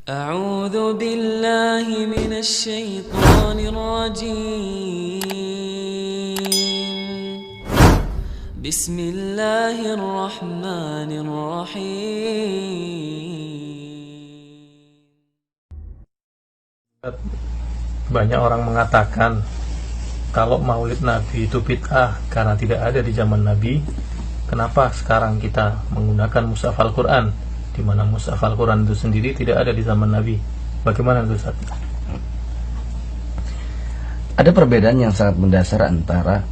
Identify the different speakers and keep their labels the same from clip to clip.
Speaker 1: أعوذ بالله من الشيطان الرجيم بسم الله الرحمن الرحيم.
Speaker 2: Banyak orang mengatakan kalau maulid Nabi itu bid'ah karena tidak ada di zaman Nabi. Kenapa sekarang kita menggunakan mushaf Al-Quran, di mana mushaf Al-Quran itu sendiri tidak ada di zaman Nabi? Bagaimana itu, Ustaz?
Speaker 3: Ada perbedaan yang sangat mendasar antara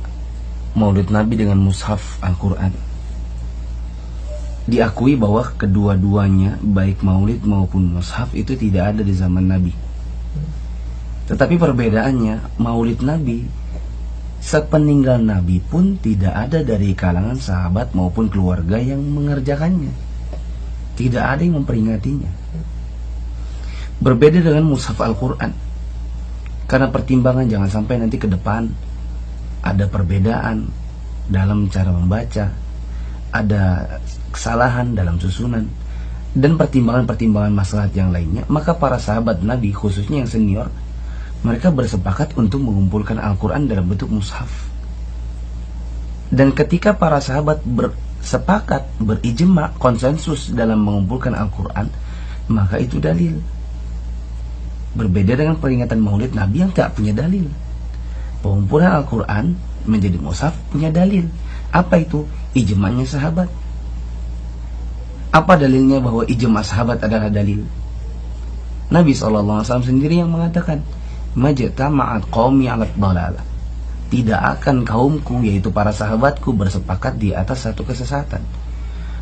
Speaker 3: maulid Nabi dengan mushaf Al-Quran. Diakui bahwa kedua-duanya, baik maulid maupun mushaf, itu tidak ada di zaman Nabi. Tetapi perbedaannya, maulid Nabi sepeninggal Nabi pun tidak ada dari kalangan sahabat maupun keluarga yang mengerjakannya. Tidak ada yang memperingatinya. Berbeda dengan mushaf Al-Quran, karena pertimbangan jangan sampai nanti ke depan ada perbedaan dalam cara membaca, ada kesalahan dalam susunan, dan pertimbangan-pertimbangan maslahat yang lainnya. Maka para sahabat Nabi, khususnya yang senior, mereka bersepakat untuk mengumpulkan Al-Quran dalam bentuk mushaf. Dan ketika para sahabat bersepakat, berijma, konsensus dalam mengumpulkan Al-Quran, maka itu dalil. Berbeda dengan peringatan maulid Nabi yang tak punya dalil. Pengumpulan Al-Quran menjadi mushaf punya dalil. Apa itu? Ijma'nya sahabat. Apa dalilnya bahwa ijma' sahabat adalah dalil? Nabi SAW sendiri yang mengatakan, majtama'at qaumi 'alat dhalalah. Tidak akan kaumku, yaitu para sahabatku, bersepakat di atas satu kesesatan.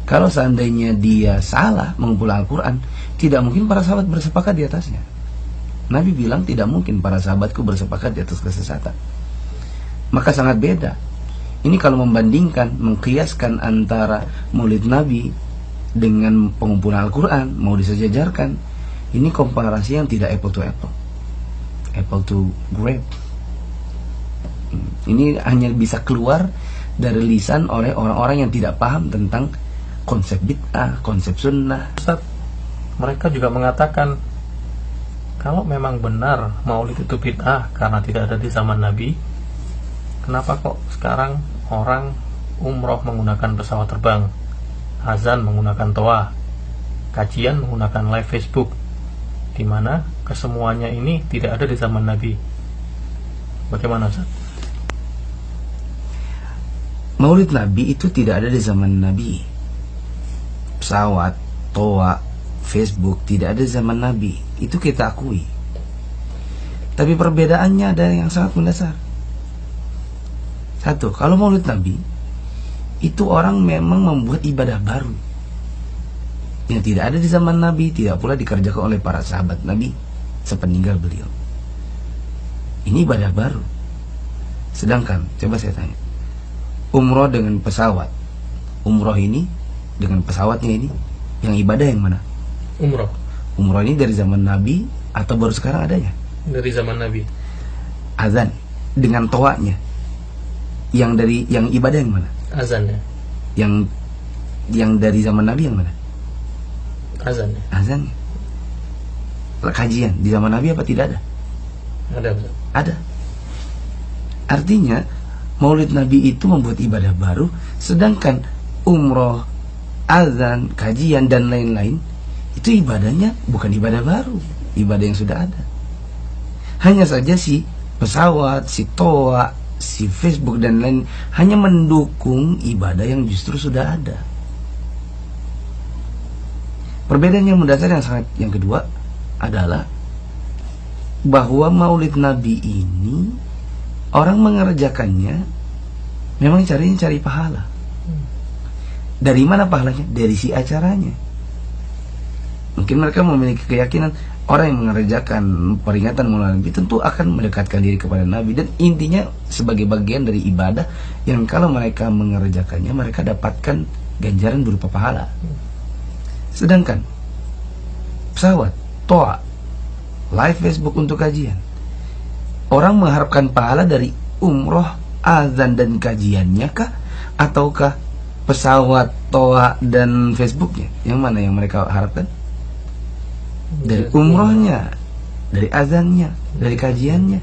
Speaker 3: Kalau seandainya dia salah mengumpulkan Al-Quran, tidak mungkin para sahabat bersepakat di atasnya. Nabi bilang tidak mungkin para sahabatku bersepakat di atas kesesatan. Maka sangat beda. Ini kalau membandingkan, mengkiaskan antara maulid Nabi dengan pengumpulan Al-Quran, mau disejajarkan, ini komparasi yang tidak apple to apple, apple to grape. Ini hanya bisa keluar dari lisan oleh orang-orang yang tidak paham tentang konsep bid'ah, konsep sunnah.
Speaker 2: Ustaz, mereka juga mengatakan kalau memang benar maulid itu bid'ah karena tidak ada di zaman Nabi, kenapa kok sekarang orang umroh menggunakan pesawat terbang, azan menggunakan toa, kajian menggunakan live Facebook, di mana kesemuanya ini tidak ada di zaman Nabi? Bagaimana, Ustaz?
Speaker 3: Maulid Nabi itu tidak ada di zaman Nabi. Pesawat, toa, Facebook tidak ada di zaman Nabi. Itu kita akui. Tapi perbedaannya ada yang sangat mendasar. Satu, kalau maulid Nabi itu orang memang membuat ibadah baru yang tidak ada di zaman Nabi, tidak pula dikerjakan oleh para sahabat Nabi sepeninggal beliau. Ini ibadah baru. Sedangkan, coba saya tanya, umroh dengan pesawat, umroh ini dengan pesawatnya ini, yang ibadah yang mana?
Speaker 2: Umroh.
Speaker 3: Umroh ini dari zaman Nabi atau baru sekarang adanya?
Speaker 2: Dari zaman Nabi.
Speaker 3: Azan dengan toanya, yang ibadah yang mana?
Speaker 2: Azan ya.
Speaker 3: Yang dari zaman Nabi yang mana?
Speaker 2: Azan ya.
Speaker 3: Azan. Kajian di zaman Nabi apa tidak ada?
Speaker 2: Ada, Ustaz.
Speaker 3: Ada. Artinya maulid Nabi itu membuat ibadah baru, sedangkan umroh, azan, kajian dan lain-lain itu ibadahnya bukan ibadah baru, ibadah yang sudah ada. Hanya saja si pesawat, si toa, si Facebook dan lain hanya mendukung ibadah yang justru sudah ada. Perbedaan yang mendasar yang kedua adalah bahwa maulid Nabi ini orang mengerjakannya memang cari pahala. Dari mana pahalanya? Dari si acaranya. Mungkin mereka memiliki keyakinan orang yang mengerjakan peringatan maulid Nabi tentu akan mendekatkan diri kepada Nabi, dan intinya sebagai bagian dari ibadah yang kalau mereka mengerjakannya mereka dapatkan ganjaran berupa pahala. Sedangkan pesawat, toa, live Facebook untuk kajian, orang mengharapkan pahala dari umroh, azan dan kajiannya kah? Ataukah pesawat, toa dan Facebooknya? Yang mana yang mereka harapkan? dari umrohnya, dari azannya, dari kajiannya,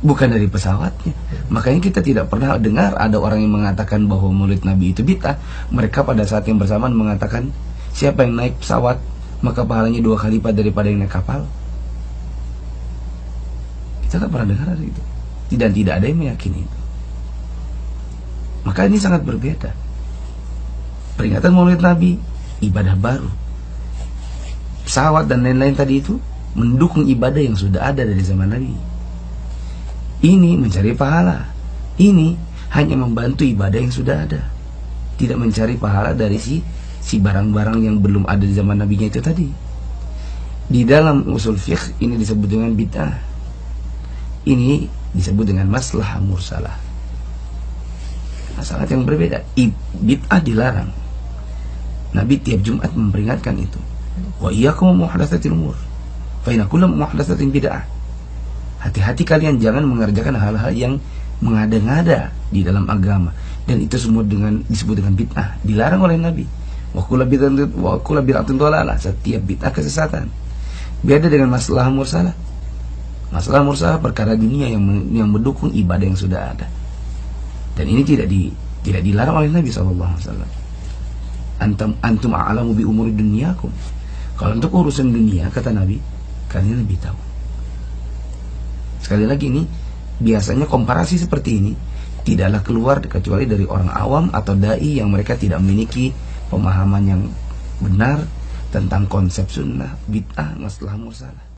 Speaker 3: bukan dari pesawatnya. Makanya kita tidak pernah dengar ada orang yang mengatakan bahwa maulid Nabi itu bid'ah. Mereka pada saat yang bersamaan mengatakan siapa yang naik pesawat maka pahalanya 2 kali lipat daripada yang naik kapal. Kita tak pernah dengar itu, dan tidak ada yang meyakini itu. Maka ini sangat berbeda. Peringatan maulid Nabi ibadah baru. Pesawat dan lain-lain tadi itu mendukung ibadah yang sudah ada dari zaman Nabi. Ini mencari pahala. Ini hanya membantu ibadah yang sudah ada, tidak mencari pahala dari si barang-barang yang belum ada di zaman Nabinya itu tadi. Di dalam usul fiqh ini disebut dengan bid'ah. Ini disebut dengan maslahah mursalah. Sangat yang berbeda. Bid'ah dilarang. Nabi tiap Jumat memperingatkan itu. Wa iyyakum muhdatsatil umur. Fa inna kullu muhdatsatin bid'ah. Hati-hati kalian jangan mengerjakan hal-hal yang mengada-ngada di dalam agama, dan itu semua disebut dengan bid'ah, dilarang oleh Nabi. Wa kullu bid'atin dhalalah, setiap bid'ah kesesatan. Beda dengan masalah mursalah. Masalah mursalah perkara dunia yang mendukung ibadah yang sudah ada. Dan ini tidak dilarang oleh Nabi SAW. Antum a'lamu bi umuri dunyakum. Kalau untuk urusan dunia, kata Nabi, kalian lebih tahu. Sekali lagi, ini biasanya komparasi seperti ini tidaklah keluar kecuali dari orang awam atau dai yang mereka tidak memiliki pemahaman yang benar tentang konsep sunnah, bid'ah, masalah mursalah.